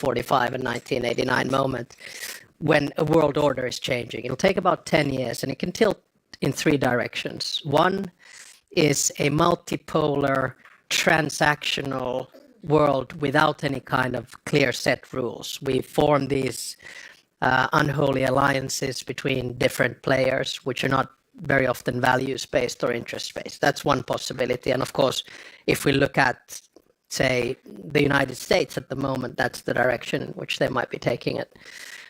1945 and 1989 moment when a world order is changing. It'll take about 10 years, and it can tilt in three directions. One is a multipolar, transactional world without any kind of clear set rules. We form these unholy alliances between different players, which are not very often values-based or interest-based. That's one possibility. And of course, if we look at, say, the United States at the moment, that's the direction in which they might be taking it.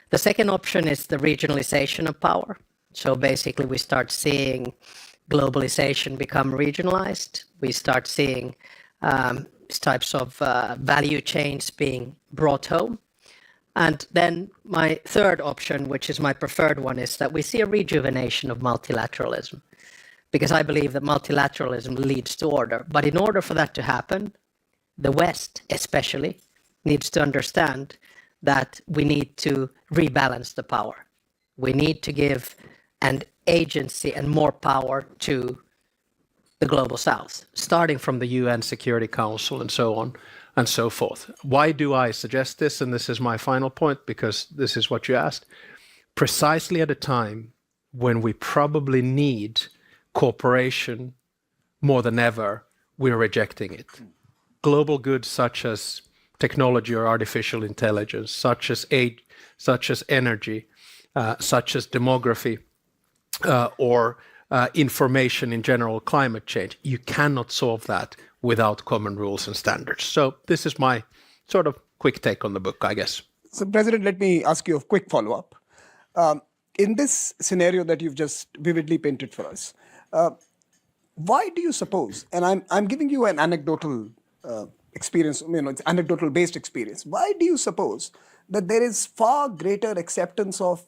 The second option is the regionalization of power. So basically, we start seeing globalization become regionalized. We start seeing types of value chains being brought home. And then my third option, which is my preferred one, is that we see a rejuvenation of multilateralism, because I believe that multilateralism leads to order. But in order for that to happen, the West especially needs to understand that we need to rebalance the power. We need to give an agency and more power to the global South, starting from the UN Security Council and so on and so forth. Why do I suggest this? And this is my final point, because this is what you asked. Precisely at a time when we probably need cooperation more than ever, we're rejecting it. Global goods such as technology or artificial intelligence, such as aid, such as energy, such as demography, or information in general, climate change. You cannot solve that without common rules and standards. So this is my sort of quick take on the book, I guess. So, President, let me ask you a quick follow-up. In this scenario that you've just vividly painted for us, why do you suppose, and I'm giving you an anecdotal experience, it's anecdotal-based experience, why do you suppose that there is far greater acceptance of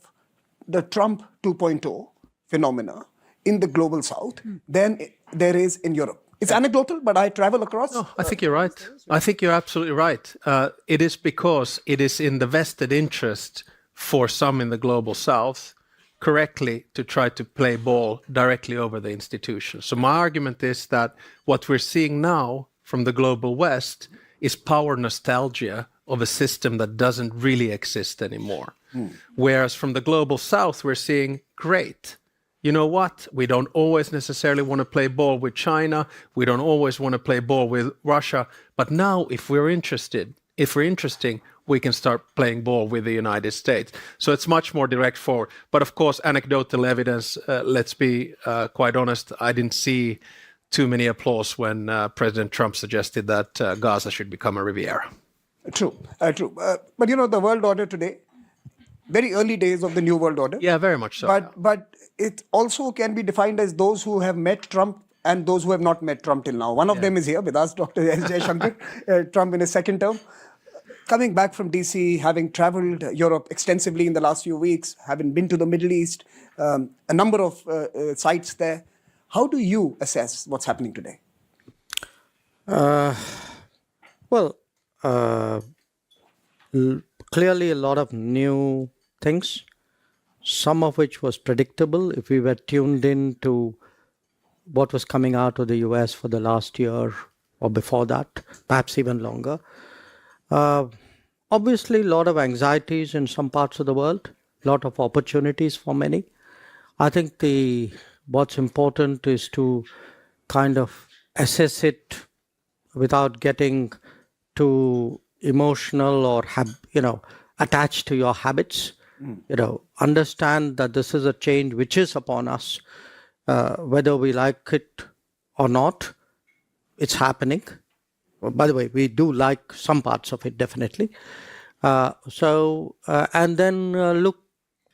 the Trump 2.0 phenomena in the global South than there is in Europe? It's anecdotal, but I travel across. No, I think you're right. I think you're absolutely right. It is because it is in the vested interest for some in the global South correctly to try to play ball directly over the institutions. So my argument is that what we're seeing now from the global West is power nostalgia of a system that doesn't really exist anymore. Whereas from the global South, we're seeing, great. You know what? We don't always necessarily want to play ball with China. We don't always want to play ball with Russia. But now, if we're interesting, we can start playing ball with the United States. So it's much more direct forward. But of course, anecdotal evidence, let's be quite honest, I didn't see too many applause when President Trump suggested that Gaza should become a Riviera. True. But the world order today, very early days of the new world order. Yeah, very much so. But it also can be defined as those who have met Trump and those who have not met Trump till now. One of them is here with us, Dr. Jaishankar, Trump in his second term. Coming back from DC, having traveled Europe extensively in the last few weeks, having been to the Middle East, a number of sites there, how do you assess what's happening today? Clearly a lot of new things, some of which was predictable if we were tuned in to what was coming out of the US for the last year or before that, perhaps even longer. Obviously, a lot of anxieties in some parts of the world, a lot of opportunities for many. I think what's important is to kind of assess it without getting too emotional or attached to your habits. Understand that this is a change which is upon us, whether we like it or not. It's happening. By the way, we do like some parts of it, definitely. And then look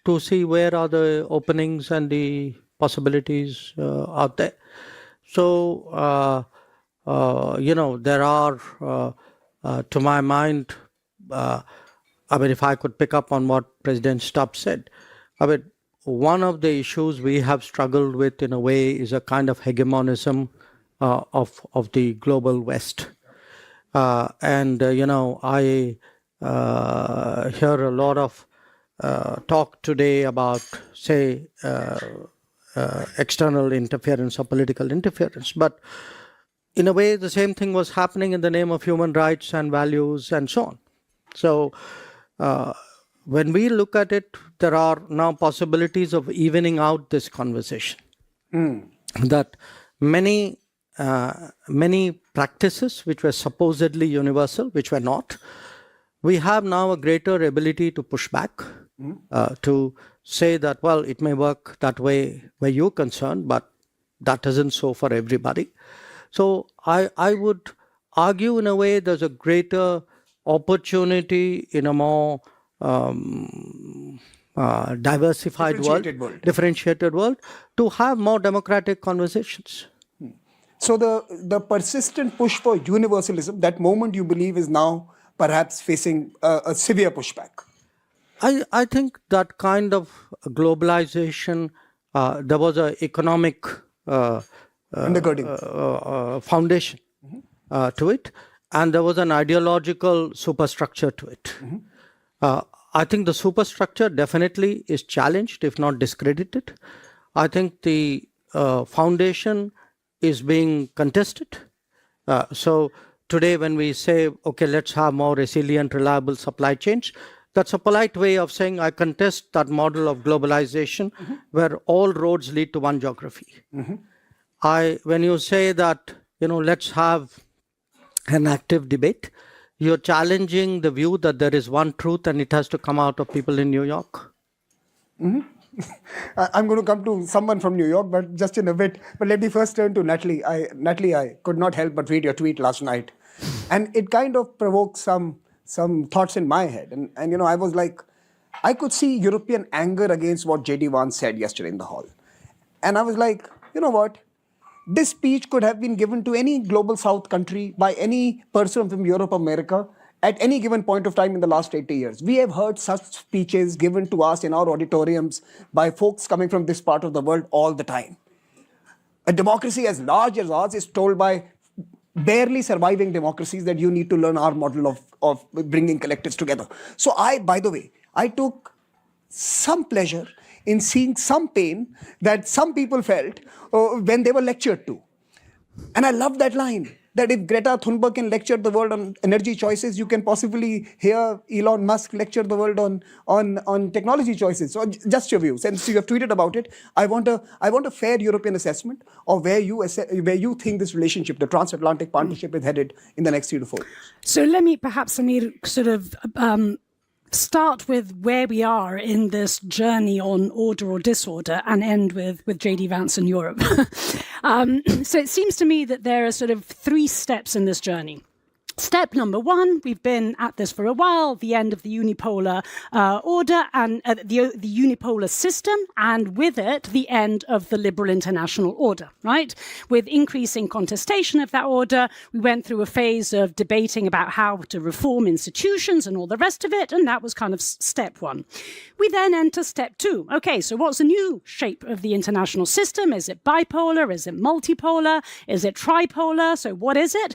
to see where are the openings and the possibilities out there. So, there are, to my mind, if I could pick up on what President Stubbs said, one of the issues we have struggled with in a way is a kind of hegemonism of the global West. I hear a lot of talk today about, say, external interference or political interference. But in a way, the same thing was happening in the name of human rights and values and so on. So when we look at it, there are now possibilities of evening out this conversation. That many practices which were supposedly universal, which were not, we have now a greater ability to push back, to say that, well, it may work that way where you're concerned, but that isn't so for everybody. So I would argue in a way there's a greater opportunity in a more diversified differentiated world, to have more democratic conversations. So the persistent push for universalism, that moment you believe is now perhaps facing a severe pushback. I think that kind of globalization, there was an economic foundation to it, and there was an ideological superstructure to it. I think the superstructure definitely is challenged, if not discredited. I think the foundation is being contested. So today when we say, okay, let's have more resilient, reliable supply chains, that's a polite way of saying I contest that model of globalization where all roads lead to one geography. When you say that, let's have an active debate, you're challenging the view that there is one truth and it has to come out of people in New York. I'm going to come to someone from New York, but just in a bit. But let me first turn to Natalie. Natalie, I could not help but read your tweet last night. And it kind of provoked some thoughts in my head. And I was like, I could see European anger against what J.D. Vance said yesterday in the hall. And I was like, you know what? This speech could have been given to any global South country by any person from Europe or America at any given point of time in the last 80 years. We have heard such speeches given to us in our auditoriums by folks coming from this part of the world all the time. A democracy as large as ours is told by barely surviving democracies that you need to learn our model of bringing collectives together. So by the way, I took some pleasure in seeing some pain that some people felt when they were lectured to. And I love that line, that if Greta Thunberg can lecture the world on energy choices, you can possibly hear Elon Musk lecture the world on technology choices. So just your view. Since you have tweeted about it, I want a fair European assessment of where you think this relationship, the transatlantic partnership, is headed in the next 3 to 4 years. So let me sort of start with where we are in this journey on order or disorder and end with J.D. Vance and Europe. So it seems to me that there are sort of 3 steps in this journey. Step number 1, we've been at this for a while, the end of the unipolar order and the unipolar system, and with it, the end of the liberal international order, right? With increasing contestation of that order, we went through a phase of debating about how to reform institutions and all the rest of it, and that was kind of step 1. We then enter step 2. Okay, so what's the new shape of the international system? Is it bipolar? Is it multipolar? Is it tripolar? So what is it?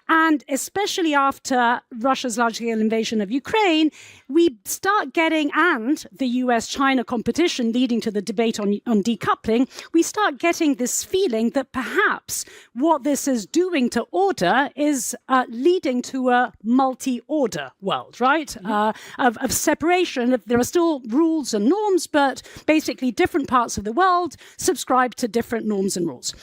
And especially after Russia's large-scale invasion of Ukraine, we start getting, and the US-China competition leading to the debate on decoupling, we start getting this feeling that perhaps what this is doing to order is leading to a multi-order world, right? Of separation. There are still rules and norms, but basically different parts of the world subscribe to different norms and rules.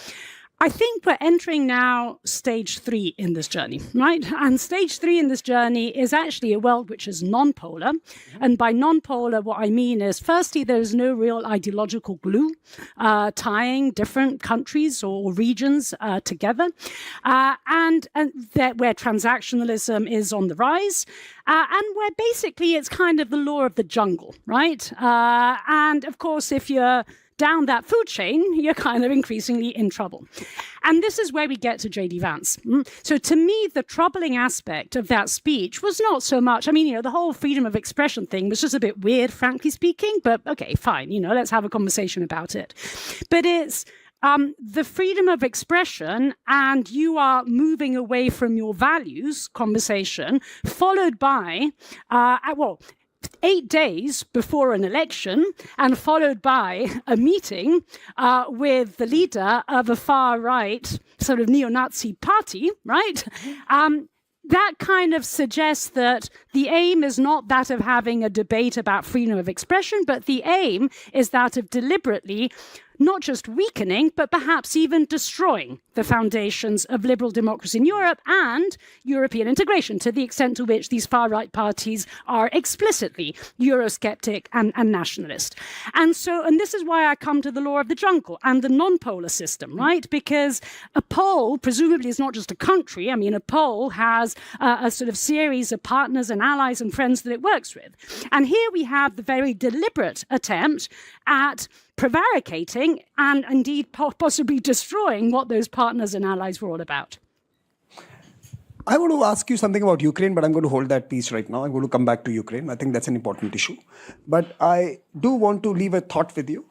I think we're entering now stage 3 in this journey, right? And stage 3 in this journey is actually a world which is non-polar. And by non-polar, what I mean is, firstly, there is no real ideological glue tying different countries or regions together. And where transactionalism is on the rise. And where basically it's kind of the law of the jungle, right? And of course, if you're down that food chain, you're kind of increasingly in trouble. And this is where we get to J.D. Vance. So to me, the troubling aspect of that speech was not so much, the whole freedom of expression thing was just a bit weird, frankly speaking, but okay, fine, let's have a conversation about it. But it's the freedom of expression and you are moving away from your values conversation, followed by, 8 days before an election and followed by a meeting with the leader of a far-right sort of neo-Nazi party, right? that kind of suggests that the aim is not that of having a debate about freedom of expression, but the aim is that of deliberately not just weakening, but perhaps even destroying the foundations of liberal democracy in Europe and European integration, to the extent to which these far-right parties are explicitly Eurosceptic and nationalist. And this is why I come to the law of the jungle and the non-polar system, right? Because a pole, presumably, is not just a country. I mean, a pole has a sort of series of partners and allies and friends that it works with. And here we have the very deliberate attempt at prevaricating and indeed possibly destroying what those partners and allies were all about. I want to ask you something about Ukraine, but I'm going to hold that piece right now. I'm going to come back to Ukraine. I think that's an important issue. But I do want to leave a thought with you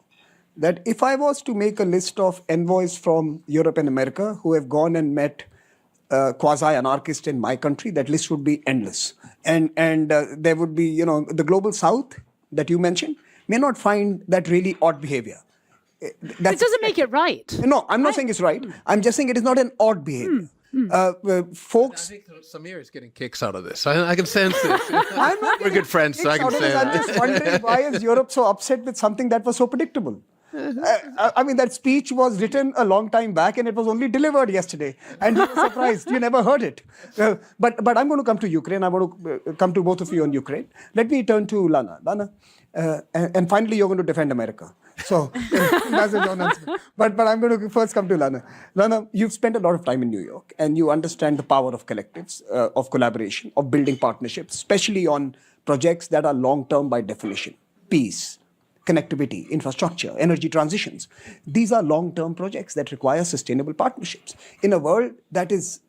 that if I was to make a list of envoys from Europe and America who have gone and met quasi-anarchists in my country, that list would be endless. And there would be, the global south that you mentioned may not find that really odd behavior. It doesn't make it right. No, I'm not saying it's right. I'm just saying it is not an odd behavior. Folks, I think Samir is getting kicks out of this. I can sense this. We're good friends, so I can say that. I'm just wondering, why is Europe so upset with something that was so predictable? I mean, that speech was written a long time back and it was only delivered yesterday. And you were surprised. You never heard it. But I'm going to come to Ukraine. I want to come to both of you on Ukraine. Let me turn to Lana. Lana, and finally, you're going to defend America. So that's a John answer. But I'm going to first come to Lana. Lana, you've spent a lot of time in New York and you understand the power of collectives, of collaboration, of building partnerships, especially on projects that are long-term by definition. Peace, connectivity, infrastructure, energy transitions. These are long-term projects that require sustainable partnerships. In a world that is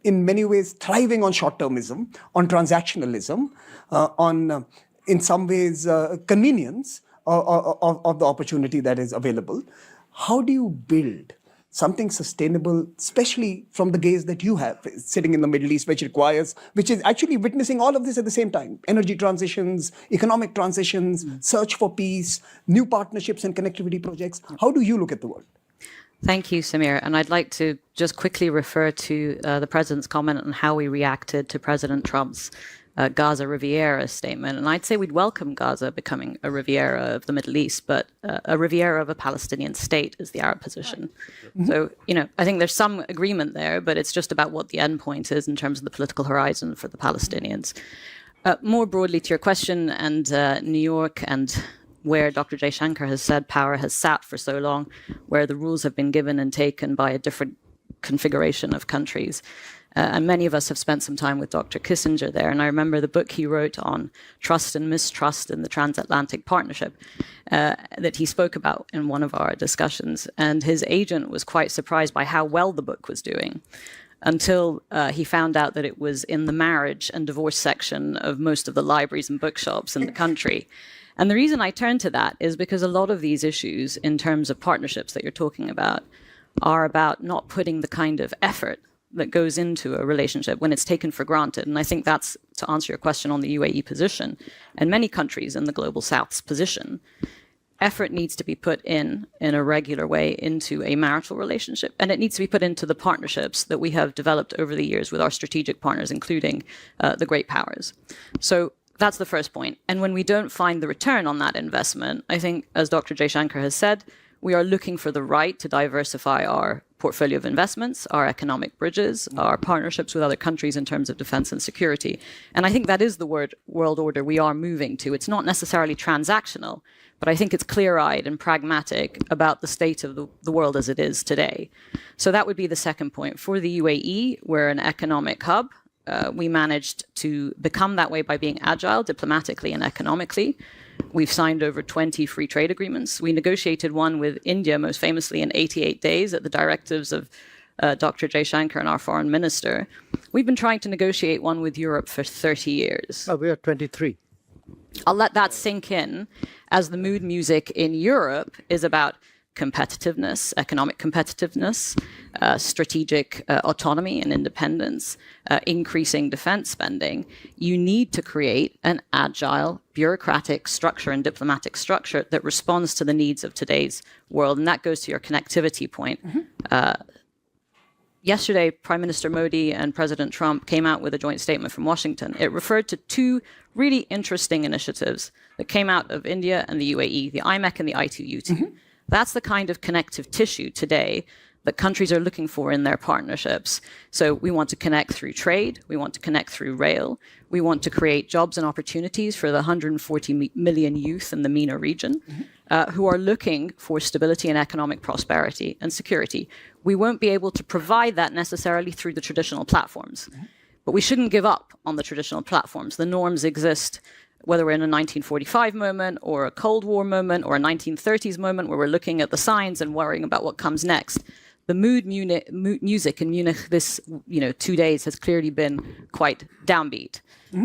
in many ways thriving on short-termism, on transactionalism, on in some ways convenience of the opportunity that is available, how do you build something sustainable, especially from the gaze that you have sitting in the Middle East, which is actually witnessing all of this at the same time? Energy transitions, economic transitions, search for peace, new partnerships and connectivity projects. How do you look at the world? Thank you, Samir. And I'd like to just quickly refer to the President's comment on how we reacted to President Trump's Gaza Riviera statement. And I'd say we'd welcome Gaza becoming a Riviera of the Middle East, but a Riviera of a Palestinian state is the Arab position. Mm-hmm. So, I think there's some agreement there, but it's just about what the end point is in terms of the political horizon for the Palestinians. More broadly to your question, and New York and where Dr. Jaishankar has said power has sat for so long, where the rules have been given and taken by a different configuration of countries. And many of us have spent some time with Dr. Kissinger there. And I remember the book he wrote on trust and mistrust in the transatlantic partnership that he spoke about in one of our discussions. And his agent was quite surprised by how well the book was doing until he found out that it was in the marriage and divorce section of most of the libraries and bookshops in the country. And the reason I turn to that is because a lot of these issues in terms of partnerships that you're talking about are about not putting the kind of effort that goes into a relationship when it's taken for granted. And I think that's, to answer your question on the UAE position, and many countries in the Global South's position, effort needs to be put in a regular way into a marital relationship. And it needs to be put into the partnerships that we have developed over the years with our strategic partners, including the great powers. So that's the first point. And when we don't find the return on that investment, I think, as Dr. Jaishankar has said, we are looking for the right to diversify our portfolio of investments, our economic bridges, our partnerships with other countries in terms of defense and security. And I think that is the world order we are moving to. It's not necessarily transactional, but I think it's clear-eyed and pragmatic about the state of the world as it is today. So that would be the second point. For the UAE, we're an economic hub. We managed to become that way by being agile diplomatically and economically. We've signed over 20 free trade agreements. We negotiated one with India, most famously in 88 days at the directives of Dr. Jaishankar and our foreign minister. We've been trying to negotiate one with Europe for 30 years. Oh, we are 23. I'll let that sink in, as the mood music in Europe is about competitiveness, economic competitiveness, strategic autonomy and independence, increasing defense spending. You need to create an agile, bureaucratic structure and diplomatic structure that responds to the needs of today's world. And that goes to your connectivity point. Mm-hmm. yesterday, Prime Minister Modi and President Trump came out with a joint statement from Washington. It referred to two really interesting initiatives that came out of India and the UAE, the IMEC and the I2U2. That's the kind of connective tissue today that countries are looking for in their partnerships. So we want to connect through trade, we want to connect through rail, we want to create jobs and opportunities for the 140 million youth in the MENA region who are looking for stability and economic prosperity and security. We won't be able to provide that necessarily through the traditional platforms, but we shouldn't give up on the traditional platforms. The norms exist, whether we're in a 1945 moment or a Cold War moment or a 1930s moment where we're looking at the signs and worrying about what comes next. The music in Munich this 2 days has clearly been quite downbeat.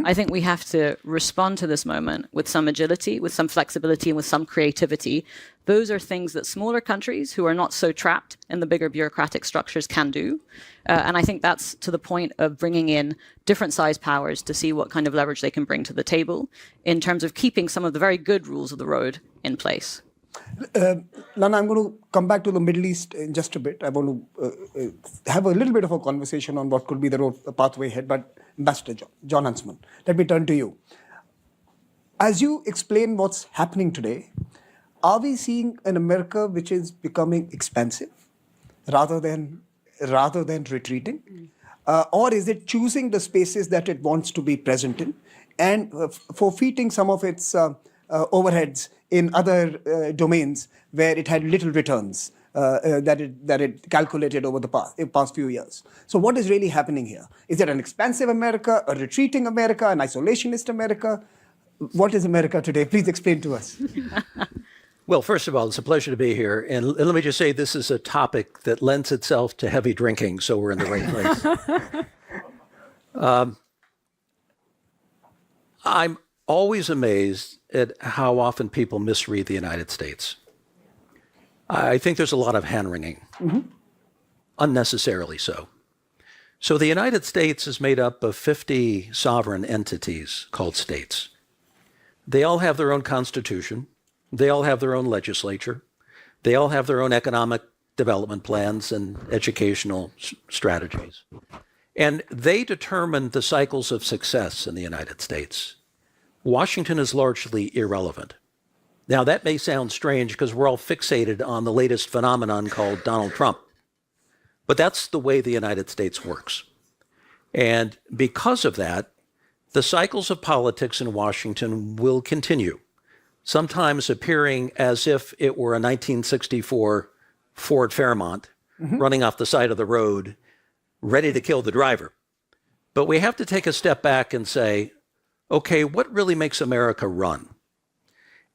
I think we have to respond to this moment with some agility, with some flexibility, and with some creativity. Those are things that smaller countries who are not so trapped in the bigger bureaucratic structures can do. And I think that's to the point of bringing in different size powers to see what kind of leverage they can bring to the table in terms of keeping some of the very good rules of the road in place. Lana, I'm going to come back to the Middle East in just a bit. I want to have a little bit of a conversation on what could be the pathway ahead. But Ambassador John Huntsman, let me turn to you. As you explain what's happening today, are we seeing an America which is becoming expansive rather than retreating? Or is it choosing the spaces that it wants to be present in and forfeiting some of its overheads in other domains where it had little returns that it calculated over the past few years? So what is really happening here? Is it an expansive America, a retreating America, an isolationist America? What is America today? Please explain to us. Well, first of all, it's a pleasure to be here. And let me just say, this is a topic that lends itself to heavy drinking, so we're in the right place. I'm always amazed at how often people misread the United States. I think there's a lot of hand-wringing, unnecessarily so. So the United States is made up of 50 sovereign entities called states. They all have their own constitution. They all have their own legislature. They all have their own economic development plans and educational strategies. And they determine the cycles of success in the United States. Washington is largely irrelevant. Now, that may sound strange because we're all fixated on the latest phenomenon called Donald Trump. But that's the way the United States works. And because of that, the cycles of politics in Washington will continue, sometimes appearing as if it were a 1964 Ford Fairmont running off the side of the road, ready to kill the driver. But we have to take a step back and say, okay, what really makes America run?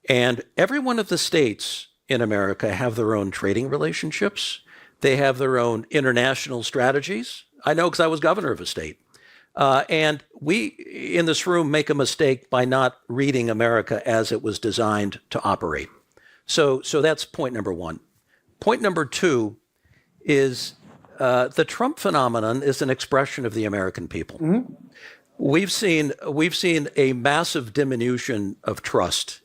And every one of the states in America have their own trading relationships. They have their own international strategies. I know because I was governor of a state. And we in this room make a mistake by not reading America as it was designed to operate. So that's point number one. Point number two is the Trump phenomenon is an expression of the American people. We've seen a massive diminution of trust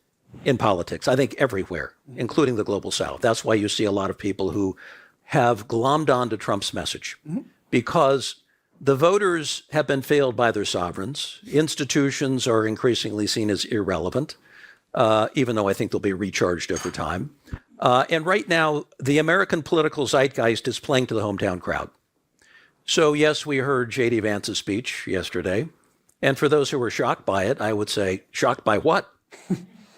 in politics, I think everywhere, including the global South. That's why you see a lot of people who have glommed onto Trump's message, because the voters have been failed by their sovereigns. Institutions are increasingly seen as irrelevant, even though I think they'll be recharged over time. And right now, the American political zeitgeist is playing to the hometown crowd. So yes, we heard J.D. Vance's speech yesterday. And for those who were shocked by it, I would say, shocked by what?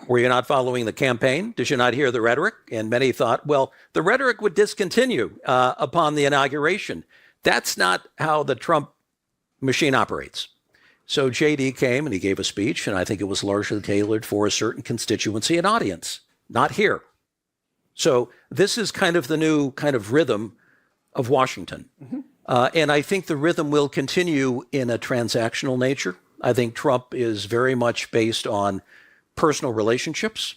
Were you not following the campaign? Did you not hear the rhetoric? And many thought, well, the rhetoric would discontinue upon the inauguration. That's not how the Trump machine operates. So JD came and he gave a speech, and I think it was largely tailored for a certain constituency and audience, not here. So this is kind of the new kind of rhythm of Washington. And I think the rhythm will continue in a transactional nature. I think Trump is very much based on personal relationships.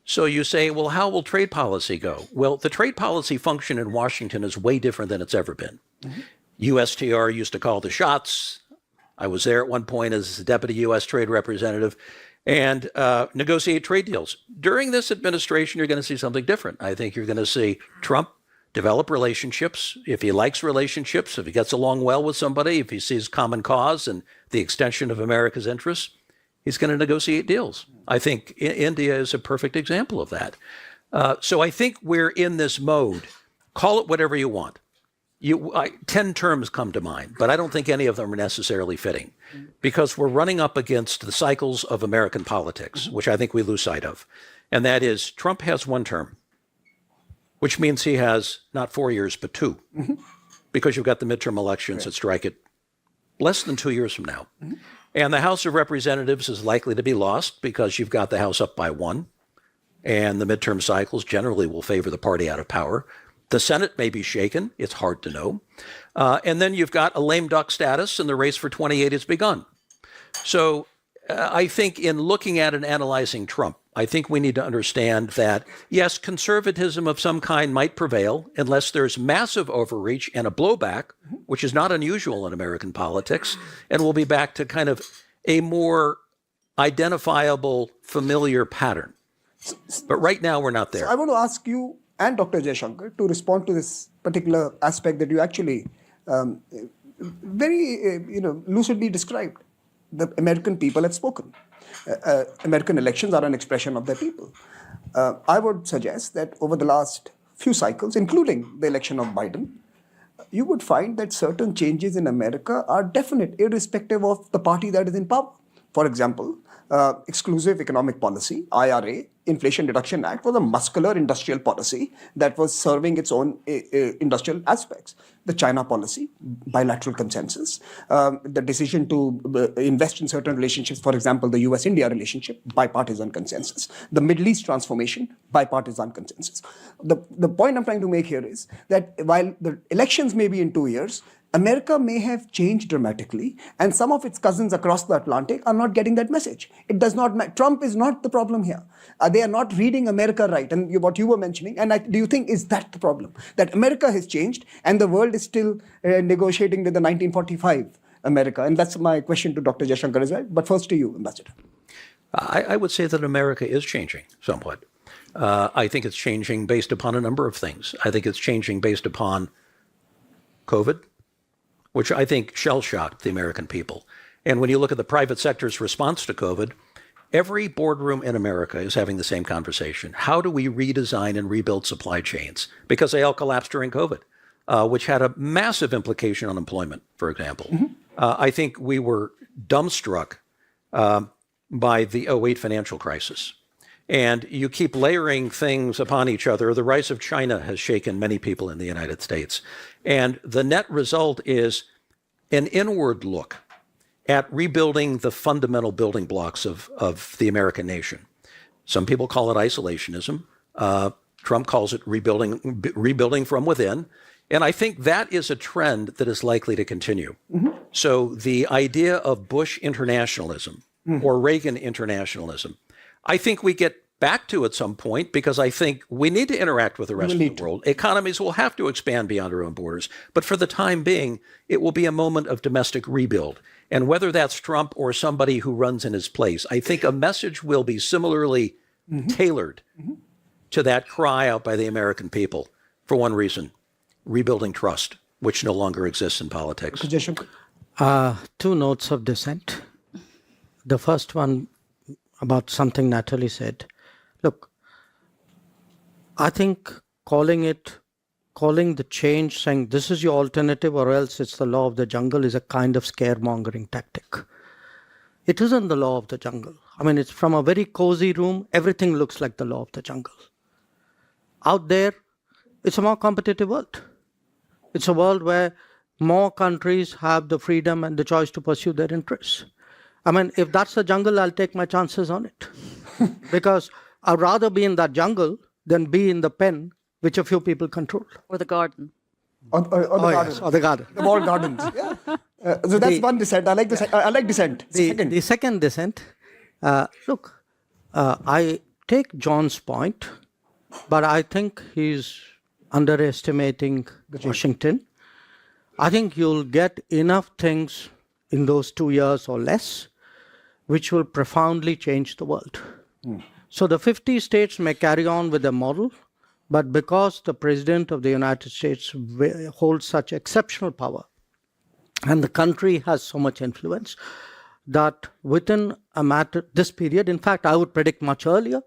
So you say, well, how will trade policy go? Well, the trade policy function in Washington is way different than it's ever been. USTR used to call the shots. I was there at one point as deputy U.S. trade representative and negotiate trade deals. During this administration, you're going to see something different. I think you're going to see Trump develop relationships. If he likes relationships, if he gets along well with somebody, if he sees common cause and the extension of America's interests, he's going to negotiate deals. I think India is a perfect example of that. So I think we're in this mode. Call it whatever you want. 10 terms come to mind, but I don't think any of them are necessarily fitting because we're running up against the cycles of American politics, which I think we lose sight of. And that is Trump has 1 term, which means he has not 4 years, but 2, because you've got the midterm elections that strike it less than 2 years from now. And the House of Representatives is likely to be lost because you've got the House up by 1, and the midterm cycles generally will favor the party out of power. The Senate may be shaken. It's hard to know. And then you've got a lame duck status, and the race for 28 has begun. So I think in looking at and analyzing Trump, I think we need to understand that, yes, conservatism of some kind might prevail unless there's massive overreach and a blowback, which is not unusual in American politics, and we'll be back to kind of a more identifiable, familiar pattern. But right now, we're not there. So I want to ask you and Dr. Jaishankar to respond to this particular aspect that you actually very lucidly described. The American people have spoken. American elections are an expression of their people. I would suggest that over the last few cycles, including the election of Biden, you would find that certain changes in America are definite, irrespective of the party that is in power. For example, exclusive economic policy, IRA, Inflation Reduction Act, was a muscular industrial policy that was serving its own industrial aspects. The China policy, bilateral consensus, the decision to invest in certain relationships, for example, the US-India relationship, bipartisan consensus. The Middle East transformation, bipartisan consensus. The point I'm trying to make here is that while the elections may be in 2 years, America may have changed dramatically, and some of its cousins across the Atlantic are not getting that message. It does not matter. Trump is not the problem here. They are not reading America right. And what you were mentioning, and do you think is that the problem? That America has changed and the world is still negotiating with the 1945 America? And that's my question to Dr. Jaishankar as well. But first to you, Ambassador. I would say that America is changing somewhat. I think it's changing based upon a number of things. I think it's changing based upon COVID, which I think shell-shocked the American people. And when you look at the private sector's response to COVID, every boardroom in America is having the same conversation. How do we redesign and rebuild supply chains? Because they all collapsed during COVID, which had a massive implication on employment, for example. I think we were dumbstruck by the 2008 financial crisis. And you keep layering things upon each other. The rise of China has shaken many people in the United States. And the net result is an inward look at rebuilding the fundamental building blocks of the American nation. Some people call it isolationism. Trump calls it rebuilding from within. And I think that is a trend that is likely to continue. So the idea of Bush internationalism or Reagan internationalism, I think we get back to at some point because I think we need to interact with the rest of the world. Economies will have to expand beyond our own borders. But for the time being, it will be a moment of domestic rebuild. And whether that's Trump or somebody who runs in his place, I think a message will be similarly tailored to that cry out by the American people for one reason, rebuilding trust, which no longer exists in politics. Two notes of dissent. The first one about something Natalie said. Look, I think calling the change, saying this is your alternative or else it's the law of the jungle is a kind of scaremongering tactic. It isn't the law of the jungle. I mean, it's from a very cozy room, everything looks like the law of the jungle. Out there, it's a more competitive world. It's a world where more countries have the freedom and the choice to pursue their interests. I mean, if that's the jungle, I'll take my chances on it. Because I'd rather be in that jungle than be in the pen, which a few people control. Or the garden. Or the garden. Yes, or the garden. The walled gardens. Yeah. So that's one dissent. I like dissent. The second dissent, look, I take John's point, but I think he's underestimating Washington. I think you'll get enough things in those 2 years or less, which will profoundly change the world. So the 50 states may carry on with their model, But because the President of the United States holds such exceptional power, and the country has so much influence, that within this period, in fact, I would predict much earlier,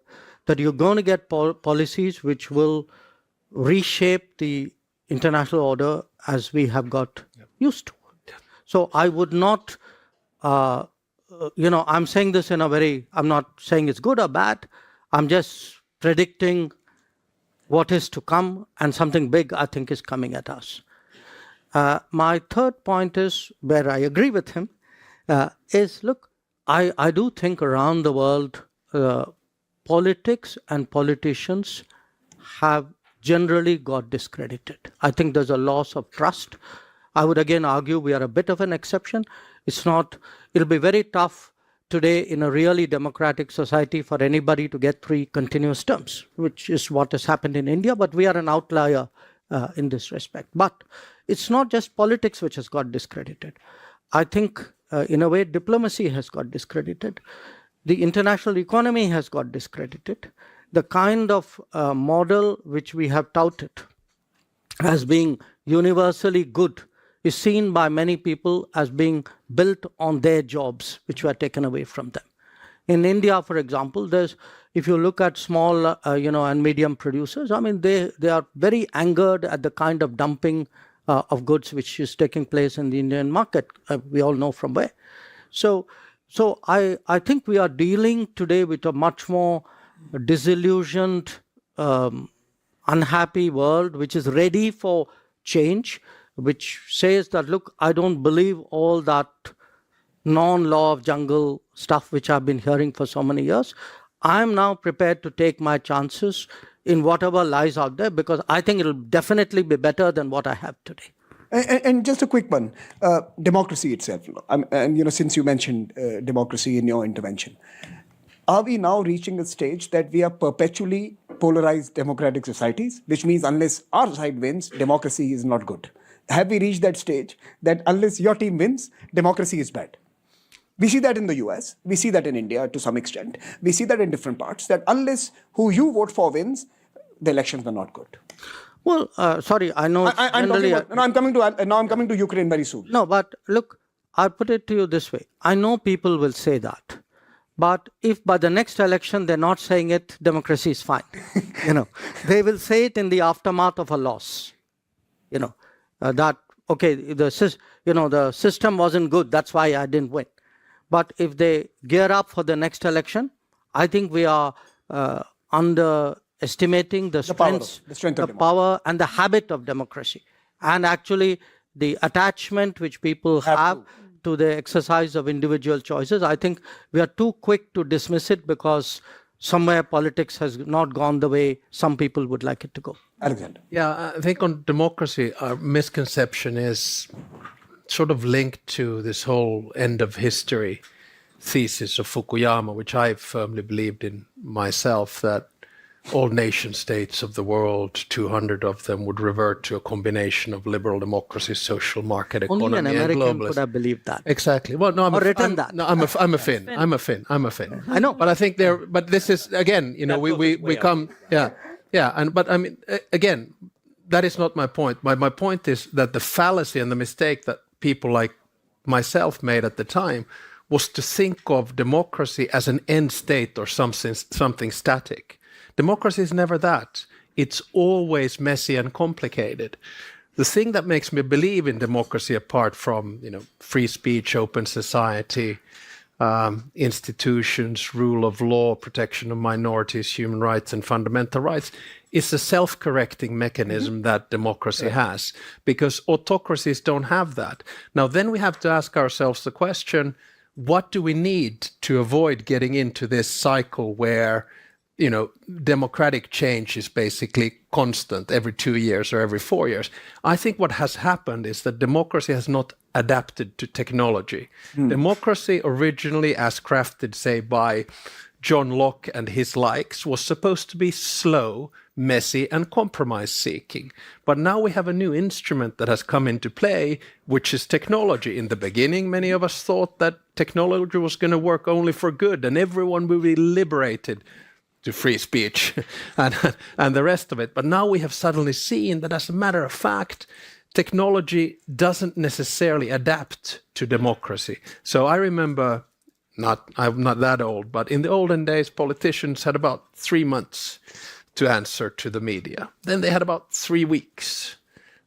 that you're going to get policies which will reshape the international order as we have got used to. So I would not, I'm saying this in a I'm not saying it's good or bad. I'm just predicting what is to come, and something big, I think, is coming at us. My third point is, where I agree with him, is, look, I do think around the world, politics and politicians have generally got discredited. I think there's a loss of trust. I would again argue we are a bit of an exception. It'll be very tough today in a really democratic society for anybody to get 3 continuous terms, which is what has happened in India, but we are an outlier in this respect. But it's not just politics which has got discredited. I think, in a way, diplomacy has got discredited. The international economy has got discredited. The kind of model which we have touted as being universally good is seen by many people as being built on their jobs, which were taken away from them. In India, for example, if you look at small, and medium producers, I mean, they are very angered at the kind of dumping of goods which is taking place in the Indian market. We all know from where. So I think we are dealing today with a much more disillusioned, unhappy world, which is ready for change, which says that, look, I don't believe all that non-law of jungle stuff which I've been hearing for so many years. I'm now prepared to take my chances in whatever lies out there, because I think it'll definitely be better than what I have today. And just a quick one, democracy itself, and since you mentioned democracy in your intervention, are we now reaching a stage that we are perpetually polarized democratic societies, which means unless our side wins, democracy is not good? Have we reached that stage that unless your team wins, democracy is bad? We see that in the US, we see that in India to some extent, we see that in different parts, that unless who you vote for wins, the elections are not good. Well, sorry, I know. I'm coming to Ukraine very soon. No, but look, I'll put it to you this way. I know people will say that. But if by the next election they're not saying it, democracy is fine. They will say it in the aftermath of a loss. That, okay, the system wasn't good, that's why I didn't win. But if they gear up for the next election, I think we are underestimating the strength of power and the habit of democracy. And actually the attachment which people have to the exercise of individual choices. I think we are too quick to dismiss it because somewhere politics has not gone the way some people would like it to go. Alexander. Yeah, I think on democracy, our misconception is sort of linked to this whole end of history thesis of Fukuyama, which I firmly believed in myself, that all nation states of the world, 200 of them, would revert to a combination of liberal democracy, social market economy, Only an and American globalism. could have believed that. Exactly. Well, no, I'm a Finn. I'm a Finn. I know, but I think but this is again, we come, but I mean, again, that is not my point. My point is that the fallacy and the mistake that people like myself made at the time was to think of democracy as an end state or something static. Democracy is never that. It's always messy and complicated. The thing that makes me believe in democracy, apart from free speech, open society, institutions, rule of law, protection of minorities, human rights, and fundamental rights, is a self-correcting mechanism that democracy has, because autocracies don't have that. Now, then we have to ask ourselves the question: what do we need to avoid getting into this cycle where democratic change is basically constant every 2 years or every 4 years? I think what has happened is that democracy has not adapted to technology. Democracy originally, as crafted, say, by John Locke and his likes, was supposed to be slow, messy, and compromise-seeking. But now we have a new instrument that has come into play, which is technology. In the beginning, many of us thought that technology was going to work only for good and everyone will be liberated. to free speech and the rest of it. But now we have suddenly seen that, as a matter of fact, technology doesn't necessarily adapt to democracy. So I remember, I'm not that old, but in the olden days, politicians had about 3 months to answer to the media. Then they had about 3 weeks.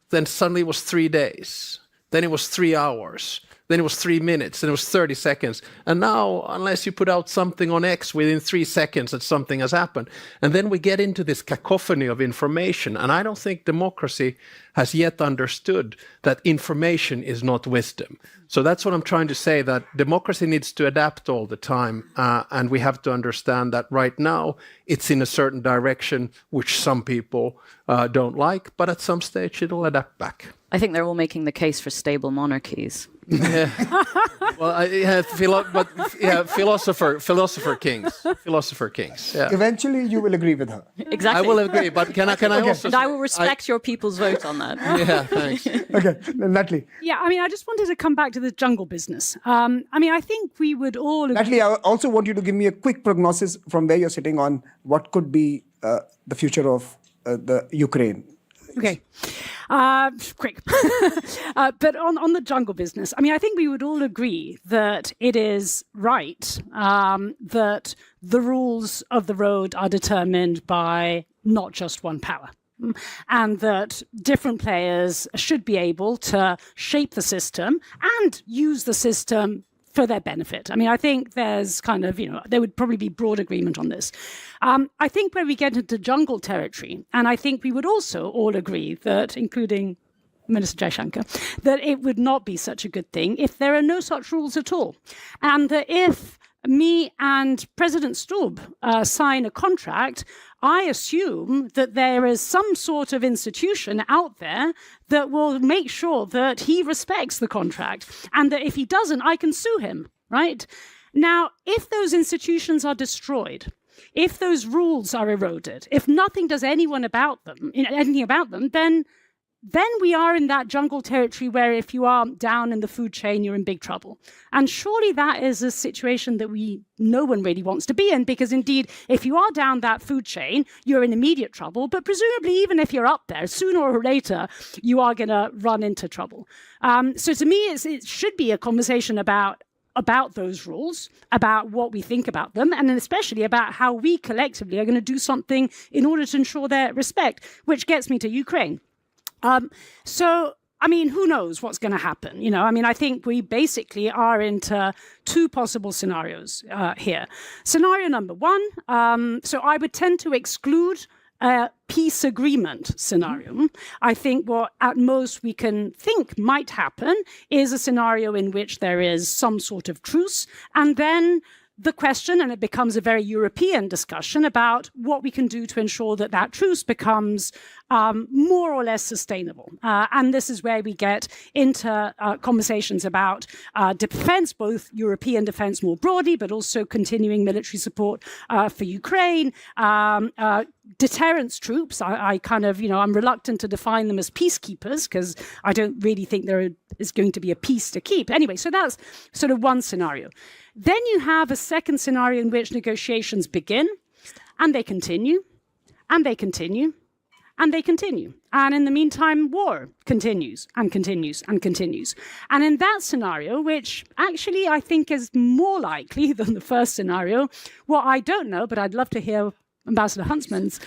Then suddenly it was 3 days. Then it was 3 hours. Then it was 3 minutes, then it was 30 seconds. And now, unless you put out something on X within 3 seconds that something has happened. And then we get into this cacophony of information. And I don't think democracy has yet understood that information is not wisdom. So that's what I'm trying to say, that democracy needs to adapt all the time. And we have to understand that right now it's in a certain direction which some people don't like, but at some stage it'll adapt back. I think they're all making the case for stable monarchies. Yeah. Well, philosopher kings. Yeah. Eventually, you will agree with her. Exactly. I will agree, but can I also? And I will respect your people's vote on that. Yeah, thanks. Okay, Natalie. Yeah, I mean, I just wanted to come back to the jungle business. I mean, I think we would all agree. Natalie, I also want you to give me a quick prognosis from where you're sitting on what could be the future of the Ukraine. Okay. Quick. But on the jungle business, I mean, I think we would all agree that it is right that the rules of the road are determined by not just one power. And that different players should be able to shape the system and use the system for their benefit. I mean, I think there's kind of, there would probably be broad agreement on this. I think where we get into jungle territory, and I think we would also all agree that, including Minister Jaishankar, that it would not be such a good thing if there are no such rules at all. And that if me and President Stubb sign a contract, I assume that there is some sort of institution out there that will make sure that he respects the contract, and that if he doesn't, I can sue him, right? Now, if those institutions are destroyed, if those rules are eroded, if nothing does anything about them, then we are in that jungle territory where if you are down in the food chain, you're in big trouble. And surely that is a situation that no one really wants to be in, because indeed, if you are down that food chain, you're in immediate trouble. But presumably, even if you're up there, sooner or later, you are going to run into trouble. So to me, it should be a conversation about those rules, about what we think about them, and especially about how we collectively are going to do something in order to ensure their respect, which gets me to Ukraine. So, I mean, who knows what's going to happen? I mean, I think we basically are into two possible scenarios here. Scenario number one, so I would tend to exclude a peace agreement scenario. I think what at most we can think might happen is a scenario in which there is some sort of truce, and then the question, and it becomes a very European discussion about what we can do to ensure that that truce becomes more or less sustainable. And this is where we get into conversations about defense, both European defense more broadly, but also continuing military support for Ukraine, deterrence troops. I kind of, I'm reluctant to define them as peacekeepers because I don't really think there is going to be a peace to keep. Anyway, so that's sort of one scenario. Then you have a second scenario in which negotiations begin, and they continue, and they continue, and they continue. And in the meantime, war continues and continues and continues. And in that scenario, which actually I think is more likely than the first scenario, what I don't know, but I'd love to hear Ambassador Huntsman's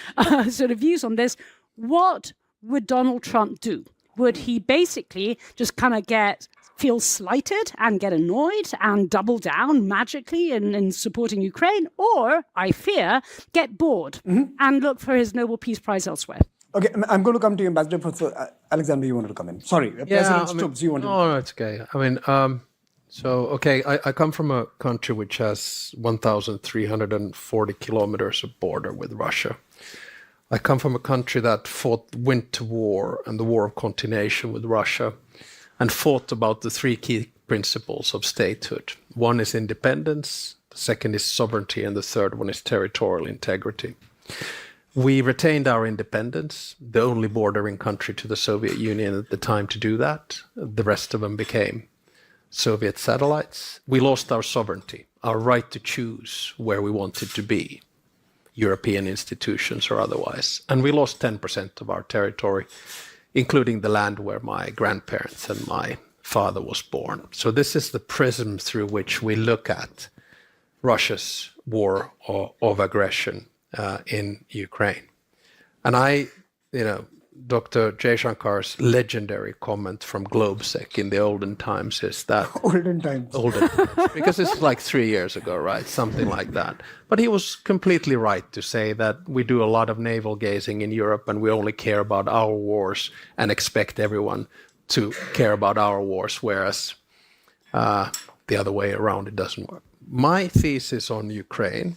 sort of views on this, what would Donald Trump do? Would he basically just kind of feel slighted and get annoyed and double down magically in supporting Ukraine, or, I fear, get bored and look for his Nobel Peace Prize elsewhere? Okay, I'm going to come to you, Ambassador Professor Alexander, you wanted to come in. Sorry, President Stubbs, you wanted to. No, it's okay. I mean, I come from a country which has 1,340 kilometers of border with Russia. I come from a country that fought winter war and the war of continuation with Russia, and fought about the three key principles of statehood. One is independence, the second is sovereignty, and the third one is territorial integrity. We retained our independence, the only bordering country to the Soviet Union at the time to do that. The rest of them became Soviet satellites. We lost our sovereignty, our right to choose where we wanted to be. European institutions or otherwise. And we lost 10% of our territory, including the land where my grandparents and my father was born. So this is the prism through which we look at Russia's war of aggression in Ukraine. And Dr. Jaishankar's legendary comment from GlobeSec in the olden times is that... Olden times, because it's like 3 years ago, right? Something like that. But he was completely right to say that we do a lot of navel gazing in Europe and we only care about our wars and expect everyone to care about our wars, whereas the other way around, it doesn't work. My thesis on Ukraine,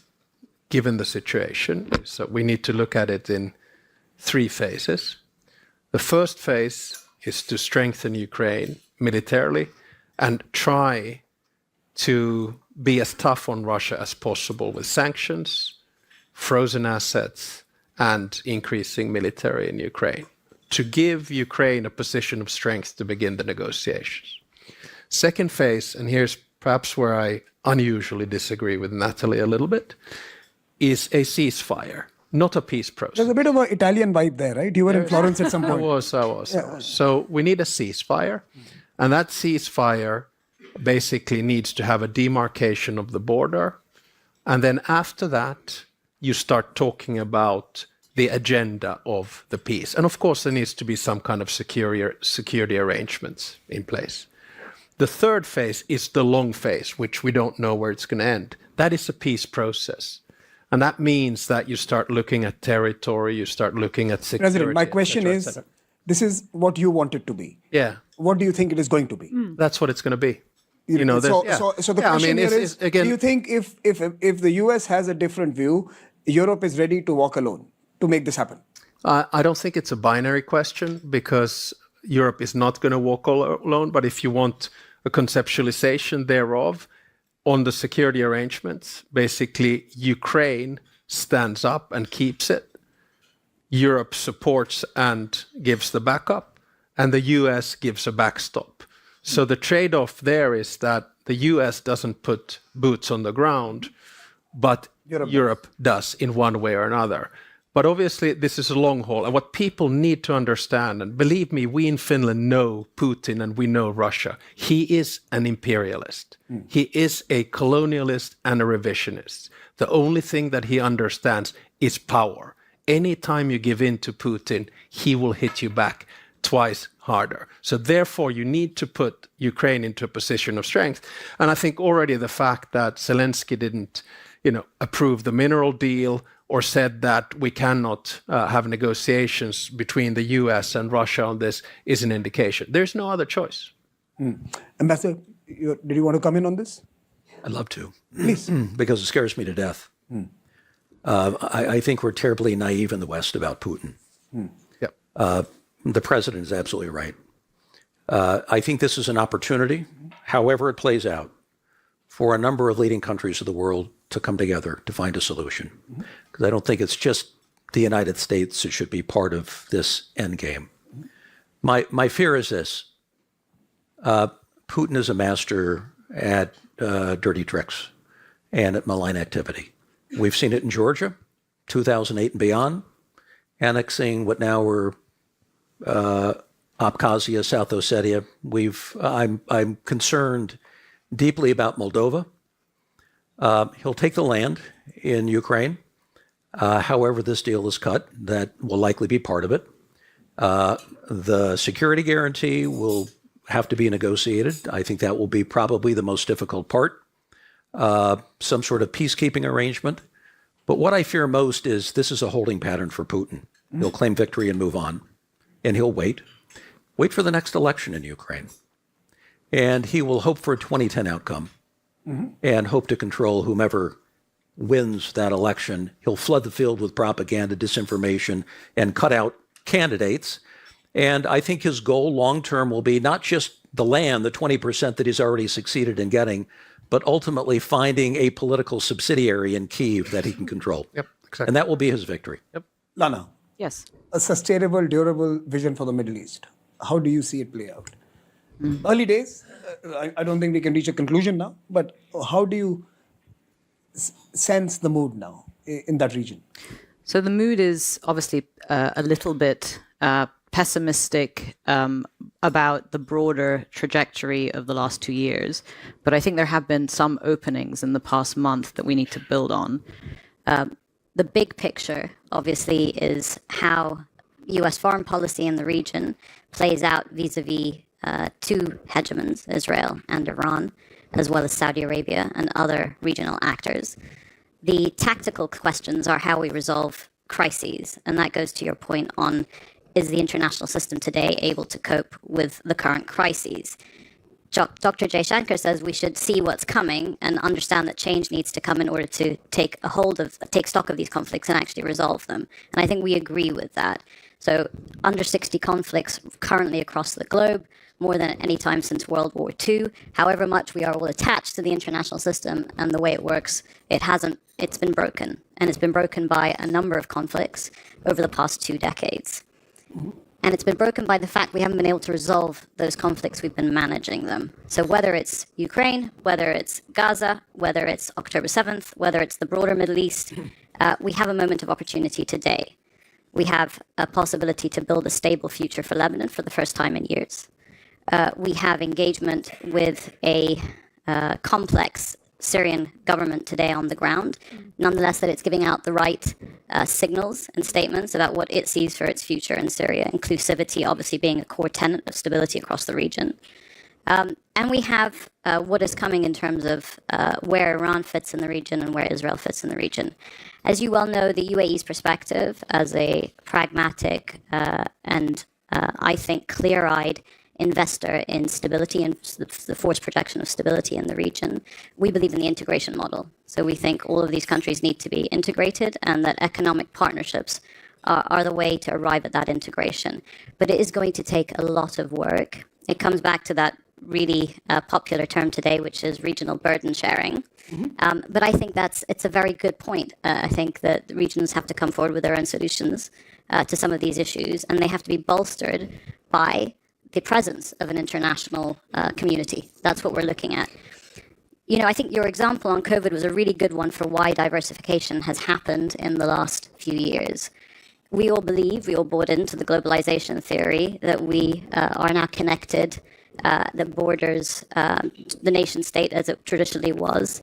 given the situation, is that we need to look at it in 3 phases. The first phase is to strengthen Ukraine militarily and try to be as tough on Russia as possible with sanctions, frozen assets, and increasing military in Ukraine to give Ukraine a position of strength to begin the negotiations. Second phase, and here's perhaps where I unusually disagree with Natalie a little bit, is a ceasefire. Not a peace process. there's a bit of an Italian vibe there, right? You were in Florence at some I point. was. So we need a ceasefire. And that ceasefire basically needs to have a demarcation of the border. And then after that, you start talking about the agenda of the peace. And of course, there needs to be some kind of security arrangements in place. The third phase is the long phase, which we don't know where it's going to end. That is a peace process. And that means that you start looking at territory, you start looking at security. President, my question is, this is what you want it to be. Yeah. What do you think it is going to be? That's what it's going to be. So the question here is, do you think if the US has a different view, Europe is ready to walk alone to make this happen? I don't think it's a binary question because Europe is not going to walk alone. But if you want a conceptualization thereof, on the security arrangements, basically Ukraine stands up and keeps it. Europe supports and gives the backup, and the US gives a backstop. So the trade-off there is that the US doesn't put boots on the ground, but Europe does in one way or another. But obviously, this is a long haul. And what people need to understand, and believe me, we in Finland know Putin and we know Russia. He is an imperialist. He is a colonialist and a revisionist. The only thing that he understands is power. Anytime you give in to Putin, he will hit you back twice harder. So therefore, you need to put Ukraine into a position of strength. And I think already the fact that Zelensky didn't, approve the mineral deal or said that we cannot have negotiations between the US and Russia on this is an indication. There's no other choice. Ambassador, did you want to come in on this? I'd love to. Please. Because it scares me to death. I think we're terribly naive in the West about Putin. Yep. The president is absolutely right. I think this is an opportunity, however it plays out, for a number of leading countries of the world to come together to find a solution. Because I don't think it's just the United States that should be part of this end game. My fear is this. Putin is a master at dirty tricks and at malign activity. We've seen it in Georgia, 2008 and beyond, annexing what now were Abkhazia, South Ossetia. I'm concerned deeply about Moldova. He'll take the land in Ukraine. However this deal is cut, that will likely be part of it. The security guarantee will have to be negotiated. I think that will be probably the most difficult part. Some sort of peacekeeping arrangement. But what I fear most is this is a holding pattern for Putin. He'll claim victory and move on. And he'll wait for the next election in Ukraine. And he will hope for a 2010 outcome and hope to control whomever wins that election. He'll flood the field with propaganda, disinformation, and cut out candidates. And I think his goal long-term will be not just the land, the 20% that he's already succeeded in getting, but ultimately finding a political subsidiary in Kyiv that he can control. Yep, exactly. And that will be his victory. Yep. Lana, Yes. a sustainable, durable vision for the Middle East. How do you see it play out? Early days, I don't think we can reach a conclusion now, but how do you sense the mood now in that region? So the mood is obviously a little bit pessimistic about the broader trajectory of the last 2 years. But I think there have been some openings in the past month that we need to build on. The big picture, obviously, is how US foreign policy in the region plays out vis-a-vis two hegemons, Israel and Iran, as well as Saudi Arabia and other regional actors. The tactical questions are how we resolve crises, and that goes to your point on, is the international system today able to cope with the current crises? Dr. Jaishankar says we should see what's coming and understand that change needs to come in order to take stock of these conflicts and actually resolve them. And I think we agree with that. So under 60 conflicts currently across the globe, more than at any time since World War II. However much we are all attached to the international system and the way it works, it's been broken. And it's been broken by a number of conflicts over the past 2 decades. And it's been broken by the fact we haven't been able to resolve those conflicts, we've been managing them. So whether it's Ukraine, whether it's Gaza, whether it's October 7th, whether it's the broader Middle East, we have a moment of opportunity today. We have a possibility to build a stable future for Lebanon for the first time in years. We have engagement with a complex Syrian government today on the ground, nonetheless that it's giving out the right signals and statements about what it sees for its future in Syria, inclusivity obviously being a core tenet of stability across the region. And we have what is coming in terms of where Iran fits in the region and where Israel fits in the region. As you well know, the UAE's perspective as a pragmatic and I think clear-eyed investor in stability and the forced projection of stability in the region, we believe in the integration model. So we think all of these countries need to be integrated and that economic partnerships are the way to arrive at that integration. But it is going to take a lot of work. It comes back to that really popular term today, which is regional burden sharing. But I think it's a very good point. I think that the regions have to come forward with their own solutions to some of these issues, and they have to be bolstered by the presence of an international community. That's what we're looking at. You know, I think your example on COVID was a really good one for why diversification has happened in the last few years. We all bought into the globalization theory that we are now connected, the borders, the nation state as it traditionally was,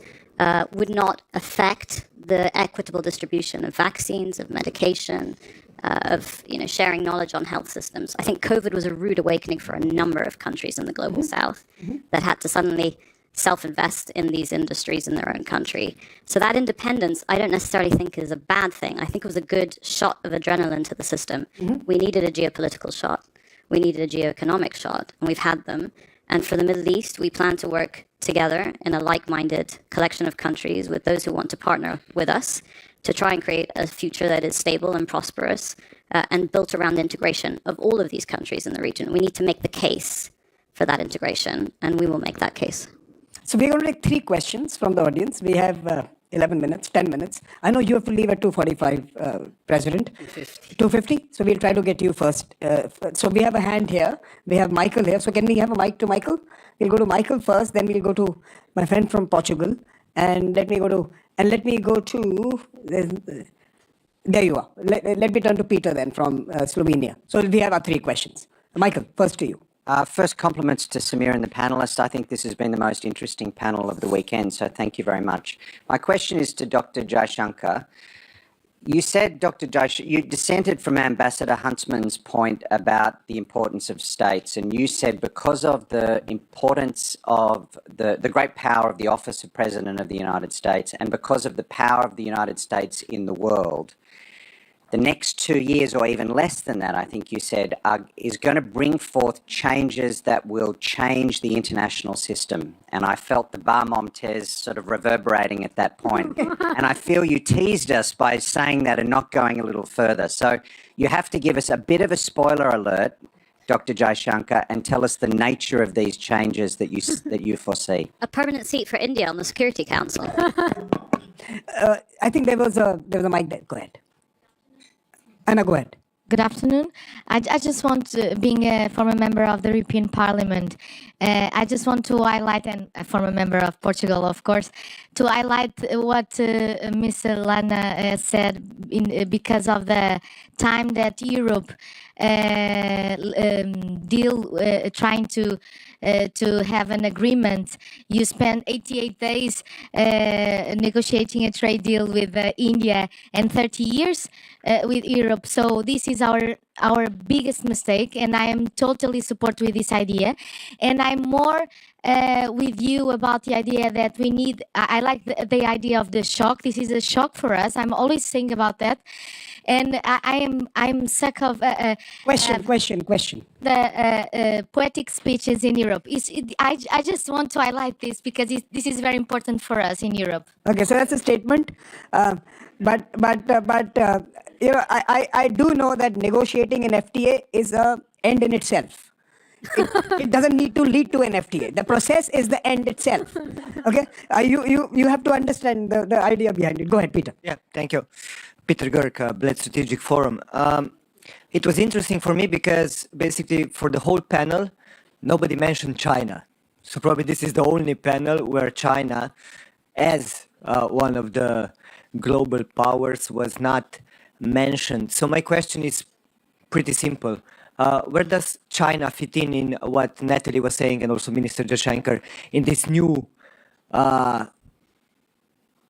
would not affect the equitable distribution of vaccines, of medication, of sharing knowledge on health systems. I think COVID was a rude awakening for a number of countries in the global south that had to suddenly self-invest in these industries in their own country. So that independence, I don't necessarily think is a bad thing. I think it was a good shot of adrenaline to the system. We needed a geopolitical shot. We needed a geoeconomic shot, and we've had them. And for the Middle East, we plan to work together in a like-minded collection of countries with those who want to partner with us to try and create a future that is stable and prosperous and built around the integration of all of these countries in the region. We need to make the case for that integration, and we will make that case. So we're going to take 3 questions from the audience. We have 11 minutes, 10 minutes. I know you have to leave at 2:45, President. 2:50. So we'll try to get you first. So we have a hand here. We have Michael here. So can we have a mic to Michael? We'll go to Michael first, then we'll go to my friend from Portugal. And let me go to, there you are. Let me turn to Peter then from Slovenia. So we have our 3 questions. Michael, first to you. First, compliments to Samir and the panelists. I think this has been the most interesting panel of the weekend, so thank you very much. My question is to Dr. Jaishankar. You said, Dr. Jaishankar, you dissented from Ambassador Huntsman's point about the importance of states, and you said because of the importance of the great power of the office of President of the United States and because of the power of the United States in the world, the next 2 years, or even less than that, I think you said, is going to bring forth changes that will change the international system. And I felt the bar Montez sort of reverberating at that point. And I feel you teased us by saying that and not going a little further. So you have to give us a bit of a spoiler alert, Dr. Jaishankar, and tell us the nature of these changes that you foresee. A permanent seat for India on the Security Council. I think there was a mic there. Go ahead. Anna, go ahead. Good afternoon. I just want to, being a former member of the European Parliament, I just want to highlight, and a former member of Portugal, of course, to highlight what Ms. Lana said because of the time that Europe trying to have an agreement. You spent 88 days negotiating a trade deal with India and 30 years with Europe. So this is our biggest mistake, and I am totally support with this idea. And I'm more with you about the idea that we need. I like the idea of the shock. This is a shock for us. I'm always saying about that. And I'm sick of Question. the poetic speeches in Europe. I just want to highlight this because this is very important for us in Europe. Okay, so that's a statement. But I do know that negotiating an FTA is an end in itself. It doesn't need to lead to an FTA. The process is the end itself. Okay, you have to understand the idea behind it. Go ahead, Peter. Yeah, thank you. Peter Gurk, Bled Strategic Forum. It was interesting for me because basically for the whole panel, nobody mentioned China. So probably this is the only panel where China, as one of the global powers, was not mentioned. So my question is pretty simple. Where does China fit in what Natalie was saying and also Minister Jaishankar in this new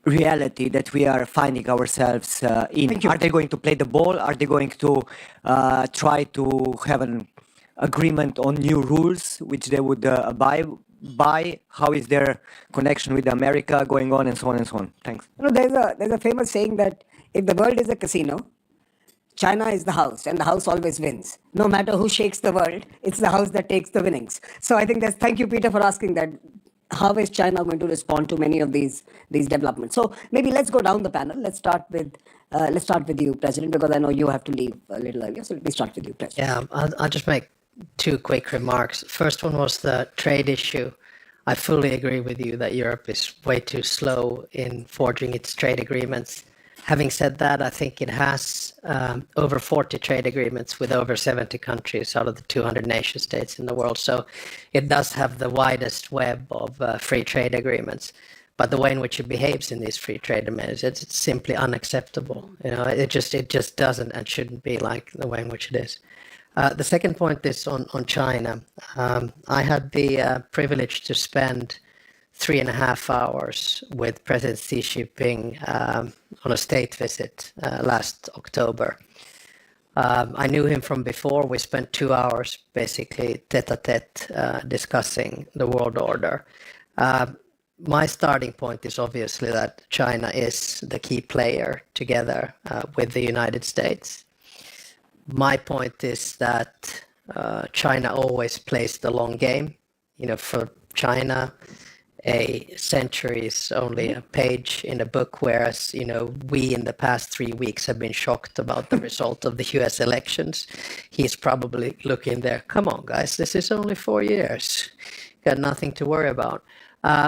reality that we are finding ourselves in? Are they going to play the ball? Are they going to try to have an agreement on new rules which they would abide by? How is their connection with America going on, and so on and so on? Thanks. You know, there's a famous saying that if the world is a casino, China is the house, and the house always wins. No matter who shakes the world, it's the house that takes the winnings. So I think thank you, Peter, for asking that. How is China going to respond to many of these developments? So maybe let's go down the panel. Let's start with you, President, because I know you have to leave a little earlier. So let me start with you, President. Yeah, I'll just make two quick remarks. First one was the trade issue. I fully agree with you that Europe is way too slow in forging its trade agreements. Having said that, I think it has over 40 trade agreements with over 70 countries out of the 200 nation states in the world. So it does have the widest web of free trade agreements. But the way in which it behaves in these free trade agreements, it's simply unacceptable. You know, it just doesn't and shouldn't be like the way in which it is. The second point is on China. I had the privilege to spend 3.5 hours with President Xi Jinping on a state visit last October. I knew him from before. We spent 2 hours basically tete-a-tete discussing the world order. My starting point is obviously that China is the key player together with the United States. My point is that China always plays the long game. You know, for China, a century is only a page in a book, whereas, you know, we in the past 3 weeks have been shocked about the result of the US elections. He's probably looking there, come on, guys, this is only 4 years. Got nothing to worry about.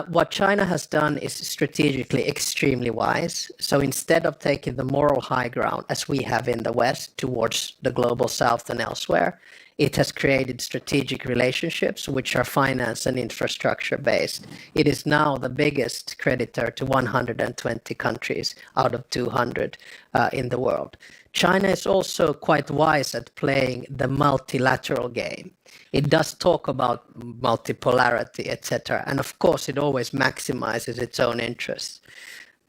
What China has done is strategically extremely wise. So instead of taking the moral high ground, as we have in the West, towards the global South and elsewhere, it has created strategic relationships which are finance and infrastructure based. It is now the biggest creditor to 120 countries out of 200 in the world. China is also quite wise at playing the multilateral game. It does talk about multipolarity, etc. And of course, it always maximizes its own interests.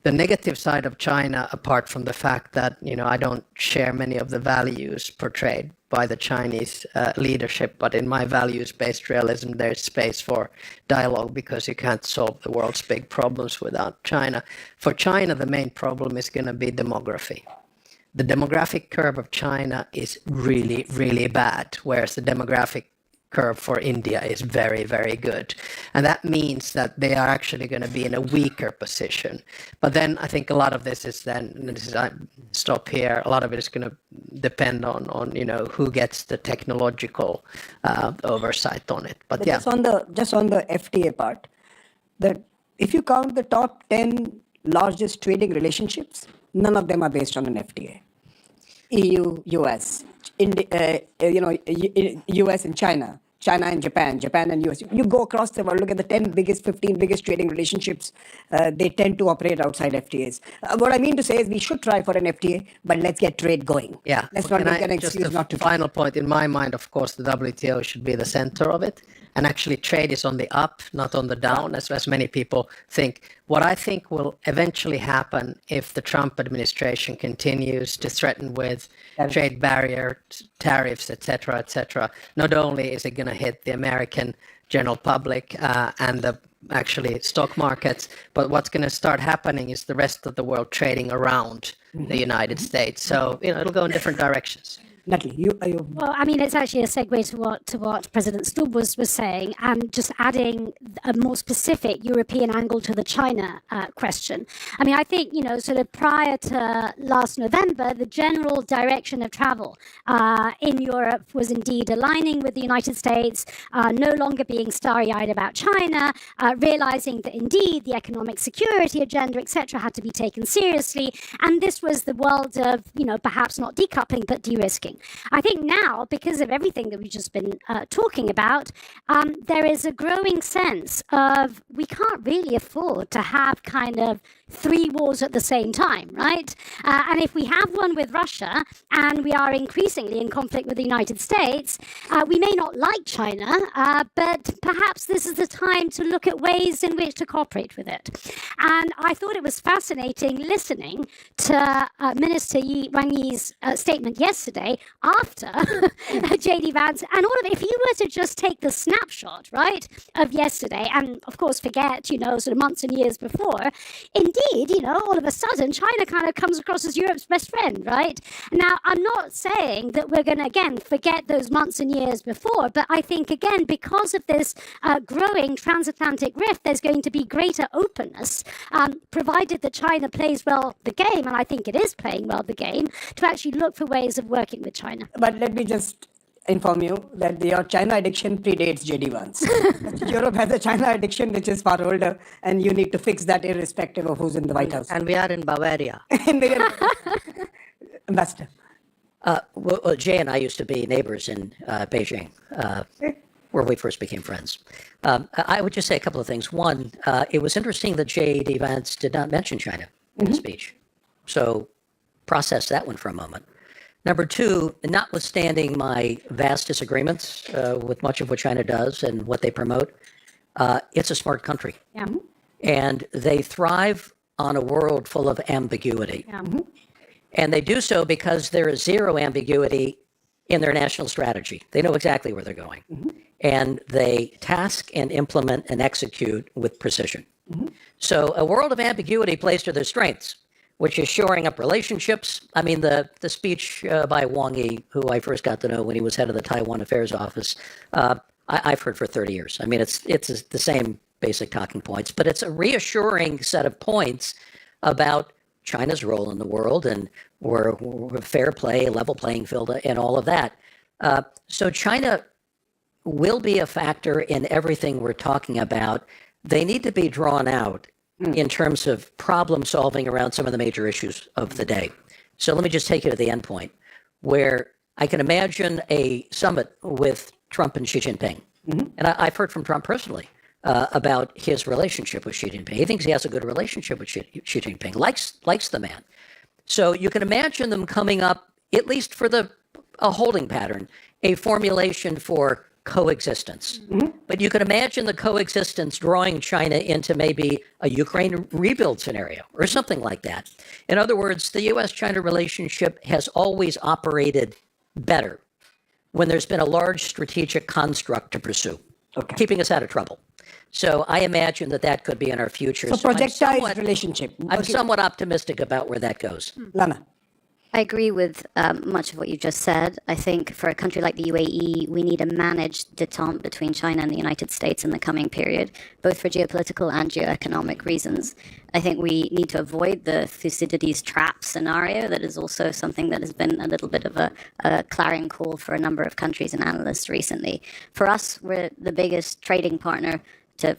The negative side of China, apart from the fact that, you know, I don't share many of the values portrayed by the Chinese leadership, but in my values-based realism, there's space for dialogue because you can't solve the world's big problems without China. For China, the main problem is going to be demography. The demographic curve of China is really, really bad, whereas the demographic curve for India is very, very good. And that means that they are actually going to be in a weaker position. But then I think a lot of this is I stop here, a lot of it is going to depend on you know, who gets the technological oversight on it. But yeah. Just on the FTA part, that if you count the top 10 largest trading relationships, none of them are based on an FTA. EU, US, US and China, China and Japan, Japan and US. You go across the world, look at the 10 biggest, 15 biggest trading relationships. They tend to operate outside FTAs. What I mean to say is we should try for an FTA, but let's get trade going. Yeah. Let's not make an excuse not to try. Final point in my mind, of course, the WTO should be the center of it. And actually trade is on the up, not on the down, as many people think. What I think will eventually happen if the Trump administration continues to threaten with trade barrier, tariffs, etc., not only is it going to hit the American general public and the actually stock markets, but what's going to start happening is the rest of the world trading around the United States. So, it'll go in different directions. Natalie, Well, I mean, it's actually a segue to what President Stubb was saying, and just adding a more specific European angle to the China question. I mean, I think, sort of prior to last November, the general direction of travel in Europe was indeed aligning with the United States, no longer being starry-eyed about China, realizing that indeed the economic security agenda, etc., had to be taken seriously. And this was the world of, perhaps not decoupling, but de-risking. I think now, because of everything that we've just been talking about, there is a growing sense of we can't really afford to have kind of three wars at the same time, right? And if we have one with Russia and we are increasingly in conflict with the United States, we may not like China, but perhaps this is the time to look at ways in which to cooperate with it. And I thought it was fascinating listening to Minister Wang Yi's statement yesterday after JD Vance and all of it. If you were to just take the snapshot, right, of yesterday and of course forget, sort of months and years before, indeed, all of a sudden China kind of comes across as Europe's best friend, right? Now, I'm not saying that we're going to, again, forget those months and years before, but I think, again, because of this growing transatlantic rift, there's going to be greater openness, provided that China plays well the game, and I think it is playing well the game, to actually look for ways of working with China. But let me just inform you that your China addiction predates JD Vance. Europe has a China addiction which is far older, and you need to fix that irrespective of who's in the White House. And we are in Bavaria. Ambassador. Well, Jay and I used to be neighbors in Beijing, where we first became friends. I would just say a couple of things. One, it was interesting that J.D. Vance did not mention China in his speech. So process that one for a moment. Number two, notwithstanding my vast disagreements with much of what China does and what they promote, it's a smart country. Yeah. And they thrive on a world full of ambiguity. Yeah. And they do so because there is zero ambiguity in their national strategy. They know exactly where they're going. And they task and implement and execute with precision. So a world of ambiguity plays to their strengths, which is shoring up relationships. I mean, the speech by Wang Yi, who I first got to know when he was head of the Taiwan Affairs Office, I've heard for 30 years. I mean, it's the same basic talking points, but it's a reassuring set of points about China's role in the world and we're fair play, a level playing field, and all of that. So China will be a factor in everything we're talking about. They need to be drawn out in terms of problem solving around some of the major issues of the day. So let me just take you to the end point, where I can imagine a summit with Trump and Xi Jinping. And I've heard from Trump personally about his relationship with Xi Jinping. He thinks he has a good relationship with Xi Jinping, likes the man. So you can imagine them coming up, at least for a holding pattern, a formulation for coexistence. But you can imagine the coexistence drawing China into maybe a Ukraine rebuild scenario or something like that. In other words, the U.S.-China relationship has always operated better when there's been a large strategic construct to pursue, keeping us out of trouble. So I imagine that could be in our future. So projectized relationship. I'm somewhat optimistic about where that goes. Lana. I agree with much of what you just said. I think for a country like the UAE, we need a managed détente between China and the United States in the coming period, both for geopolitical and geoeconomic reasons. I think we need to avoid the Thucydides trap scenario. That is also something that has been a little bit of a clarion call for a number of countries and analysts recently. For us, we're the biggest trading partner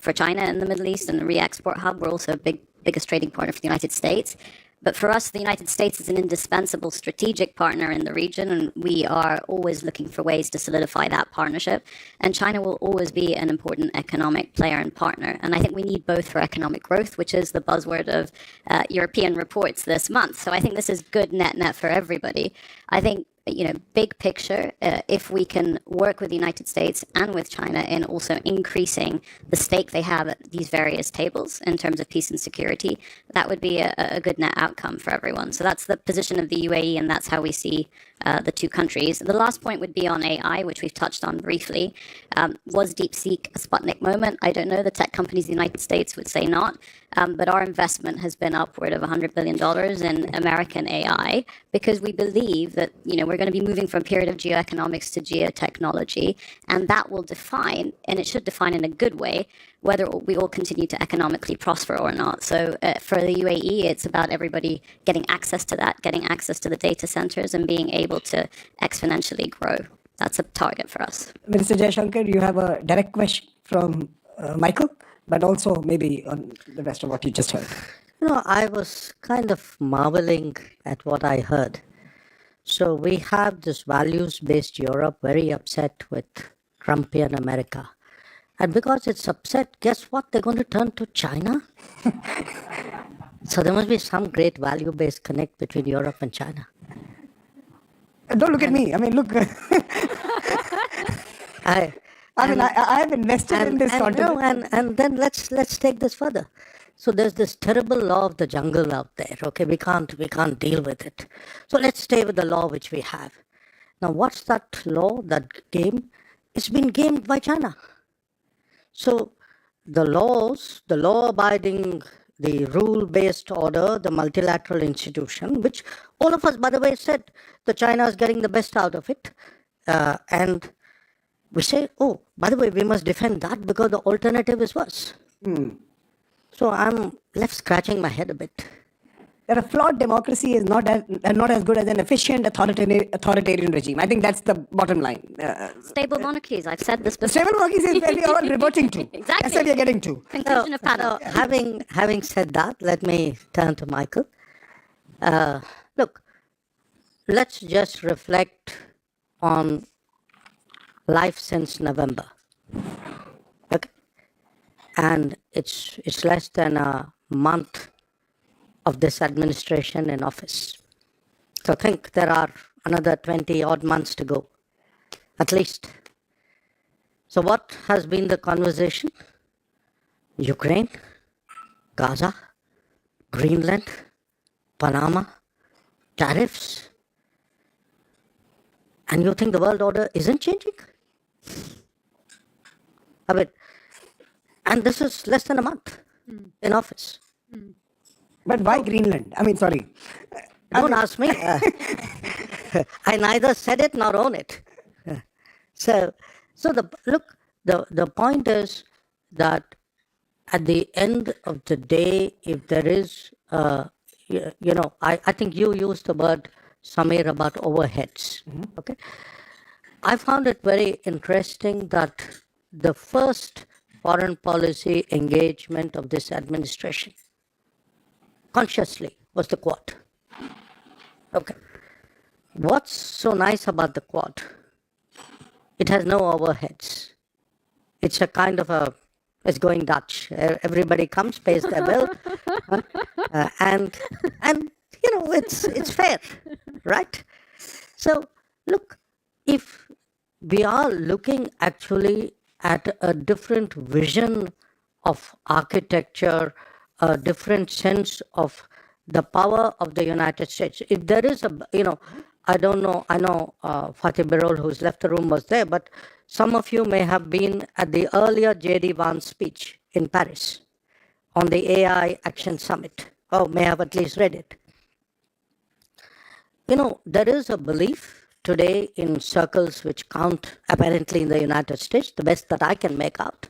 for China in the Middle East and the re-export hub. We're also biggest trading partner for the United States. But for us, the United States is an indispensable strategic partner in the region, and we are always looking for ways to solidify that partnership. And China will always be an important economic player and partner. And I think we need both for economic growth, which is the buzzword of European reports this month. So I think this is good net for everybody. I think, big picture, if we can work with the United States and with China in also increasing the stake they have at these various tables in terms of peace and security, that would be a good net outcome for everyone. So that's the position of the UAE, and that's how we see the two countries. The last point would be on AI, which we've touched on briefly. Was DeepSeek a Sputnik moment? I don't know. The tech companies in the United States would say not. But our investment has been upward of $100 billion in American AI, because we believe that, we're going to be moving from a period of geoeconomics to geotechnology, and that will define, and it should define in a good way, whether we will continue to economically prosper or not. So for the UAE, it's about everybody getting access to that, getting access to the data centers, and being able to exponentially grow. That's a target for us. Minister Jaishankar, you have a direct question from Michael, but also maybe on the rest of what you just heard. I was kind of marveling at what I heard. So we have this values-based Europe very upset with Trumpian America. And because it's upset, guess what? They're going to turn to China. So there must be some great value-based connect between Europe and China. Don't look at me. I mean, look. I have invested in this continent. And then let's take this further. So there's this terrible law of the jungle out there. Okay, we can't deal with it. So let's stay with the law which we have. Now, what's that law, that game? It's been gamed by China. So the law-abiding, the rule-based order, the multilateral institution, which all of us, by the way, said that China is getting the best out of it, and we say, oh, by the way, we must defend that because the alternative is worse. So I'm left scratching my head a bit. That a flawed democracy is not as good as an efficient authoritarian regime. I think that's the bottom line. Stable monarchies, I've said this before. Stable monarchies is where we are all reverting to. Exactly. That's where we are getting to. Conclusion of panel. Having said that, let me turn to Michael. Look, let's just reflect on life since November. Okay? And it's less than a month of this administration in office. So I think there are another 20 odd months to go, at least. So what has been the conversation? Ukraine, Gaza, Greenland, Panama, tariffs. And you think the world order isn't changing? I mean, and this is less than a month in office. But why Greenland? I mean, sorry. Don't ask me. I neither said it nor own it. So the point is that at the end of the day, if there is, I think you used the word, Samir, about overheads. Okay, I found it very interesting that the first foreign policy engagement of this administration, consciously, was the Quad. Okay. What's so nice about the Quad? It has no overheads. It's a kind of it's going Dutch. Everybody comes, pays their bill, and it's fair, right? So look, if we are looking actually at a different vision of architecture, a different sense of the power of the United States. If there is I don't know, I know Fatih Birol, who's left the room, was there, but some of you may have been at the earlier J.D. Vance speech in Paris on the AI Action Summit, or may have at least read it. There is a belief today in circles which count apparently in the United States, the best that I can make out,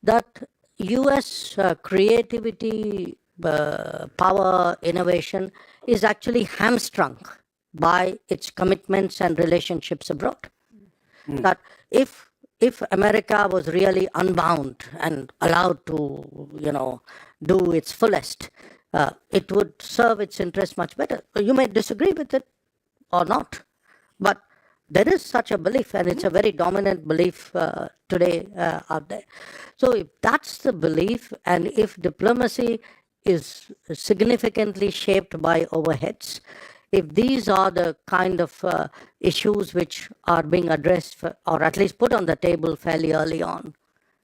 that US creativity, power, innovation is actually hamstrung by its commitments and relationships abroad. That if America was really unbound and allowed to, do its fullest, it would serve its interest much better. You may disagree with it or not, but there is such a belief, and it's a very dominant belief today out there. So if that's the belief, and if diplomacy is significantly shaped by overheads, if these are the kind of issues which are being addressed or at least put on the table fairly early on,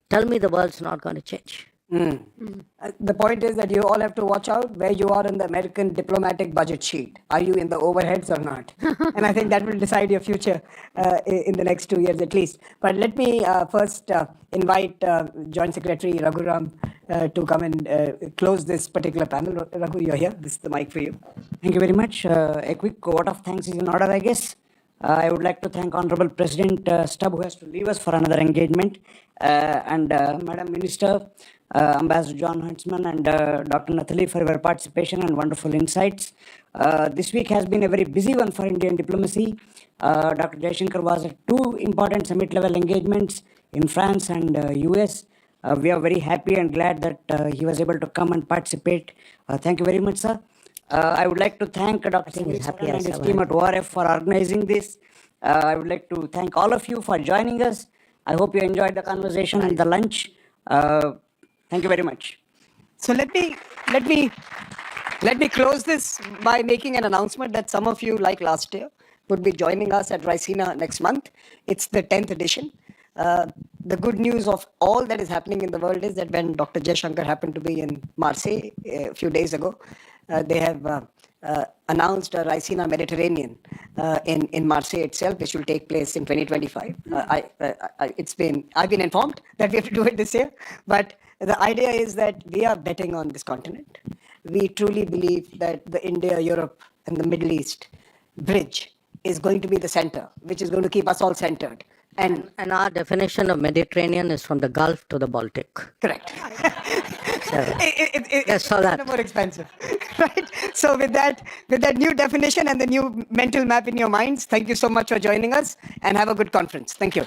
tell me the world's not going to change. The point is that you all have to watch out where you are in the American diplomatic budget sheet. Are you in the overheads or not? And I think that will decide your future in the next 2 years at least. But let me first invite Joint Secretary Raghuram to come and close this particular panel. Raghu, you're here. This is the mic for you. Thank you very much. A quick vote of thanks is in order, I guess. I would like to thank Honorable President Stubb, who has to leave us for another engagement, and Madam Minister, Ambassador John Huntsman, and Dr. Nathalie for your participation and wonderful insights. This week has been a very busy one for Indian diplomacy. Dr. Jaishankar was at 2 important summit-level engagements in France and US. We are very happy and glad that he was able to come and participate. Thank you very much, sir. I would like to thank Dr. and his team at ORF for organizing this. I would like to thank all of you for joining us. I hope you enjoyed the conversation and the lunch. Thank you very much. So let me close this by making an announcement that some of you, like last year, would be joining us at Raisina next month. It's the 10th edition. The good news of all that is happening in the world is that when Dr. Jaishankar happened to be in Marseille a few days ago, they have announced a Raisina Mediterranean in Marseille itself, which will take place in 2025. I've been informed that we have to do it this year, but the idea is that we are betting on this continent. We truly believe that the India, Europe, and the Middle East bridge is going to be the center, which is going to keep us all centered. And our definition of Mediterranean is from the Gulf to the Baltic. Correct. It's kind of more expensive, right? So with that new definition and the new mental map in your minds, thank you so much for joining us, and have a good conference. Thank you.